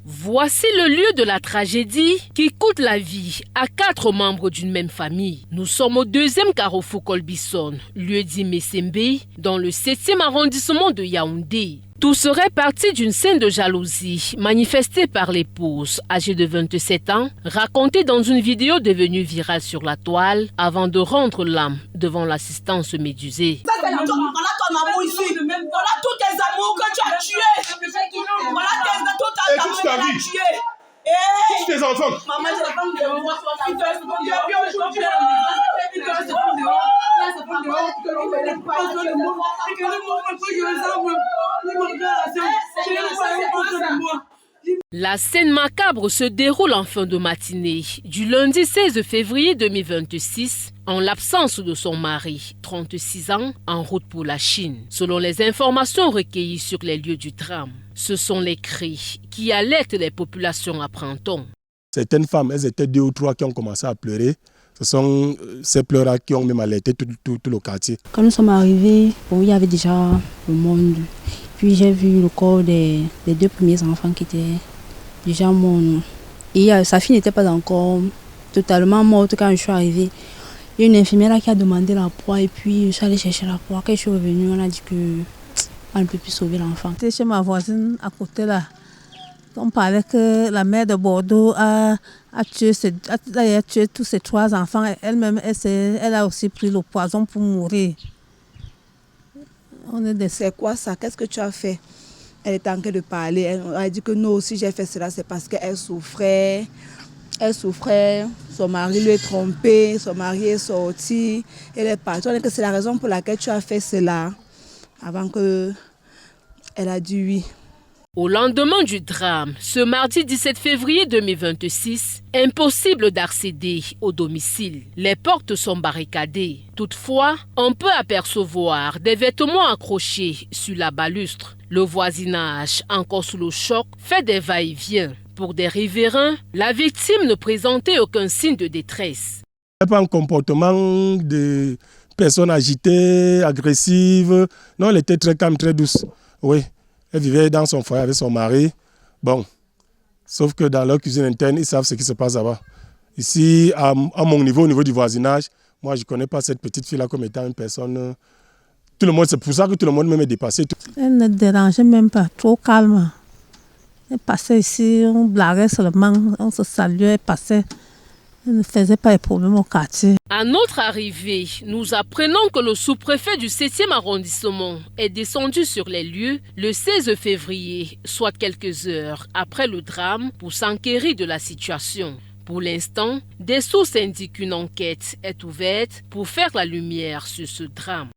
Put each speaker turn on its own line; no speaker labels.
Voici le lieu de la tragédie qui coûte la vie à 4 membres d'une même famille. Nous sommes au 2e carrefour Colbison, lieu dit Messembe, dans le 7e arrondissement de Yaoundé. Tout serait parti d'une scène de jalousie manifestée par l'épouse, âgée de 27 ans, racontée dans une vidéo devenue virale sur la toile avant de rendre l'âme devant l'assistance médusée.
Ça, c'est ton amour ici. Voilà tous tes amours que tu as tués. Voilà tout ta vie. Tu as tué.
Tous tes enfants.
Maman, je vais pas me devoir.
La scène macabre se déroule en fin de matinée du lundi 16 février 2026 en l'absence de son mari, 36 ans, en route pour la Chine. Selon les informations recueillies sur les lieux du drame, ce sont les cris qui alertent les populations à Printemps.
Certaines femmes, elles étaient 2 ou 3 qui ont commencé à pleurer. Ce sont ces pleurs qui ont même alerté tout le quartier.
Quand nous sommes arrivés, il y avait déjà le monde. Puis j'ai vu le corps des 2 premiers enfants qui étaient déjà morts. Et sa fille n'était pas encore totalement morte quand je suis arrivée. Il y a une infirmière qui a demandé la poire et puis je suis allée chercher la poire. Quand je suis revenue, on a dit qu'on ne peut plus sauver l'enfant.
J'étais chez ma voisine à côté là. On parlait que la mère de Bordeaux a tué tous ses 3 enfants. Elle-même, elle a aussi pris le poison pour mourir.
C'est quoi ça? Qu'est-ce que tu as fait? Elle était en train de parler. Elle a dit que non, aussi j'ai fait cela, c'est parce qu'elle souffrait. Elle souffrait, son mari lui est trompé, son mari est sorti, elle est partie. On dit que c'est la raison pour laquelle tu as fait cela. Avant qu'elle a dit oui.
Au lendemain du drame, ce mardi 17 février 2026, impossible d'accéder au domicile. Les portes sont barricadées. Toutefois, on peut apercevoir des vêtements accrochés sur la balustre. Le voisinage, encore sous le choc, fait des va-et-vient. Pour des riverains, la victime ne présentait aucun signe de détresse.
Il n'y a pas un comportement de personne agitée, agressive. Non, elle était très calme, très douce. Oui. Elle vivait dans son foyer avec son mari. Bon, sauf que dans leur cuisine interne, ils savent ce qui se passe là-bas. Ici, à mon niveau, au niveau du voisinage, moi, je ne connais pas cette petite fille-là comme étant une personne. Tout le monde, c'est pour ça que tout le monde me dépassé.
Elle ne dérangeait même pas, trop calme. Elle passait ici, on blaguait seulement, on se saluait, elle passait. Elle ne faisait pas de problème au quartier.
À notre arrivée, nous apprenons que le sous-préfet du 7e arrondissement est descendu sur les lieux le 16 février, soit quelques heures après le drame, pour s'enquérir de la situation. Pour l'instant, des sources indiquent qu'une enquête est ouverte pour faire la lumière sur ce drame.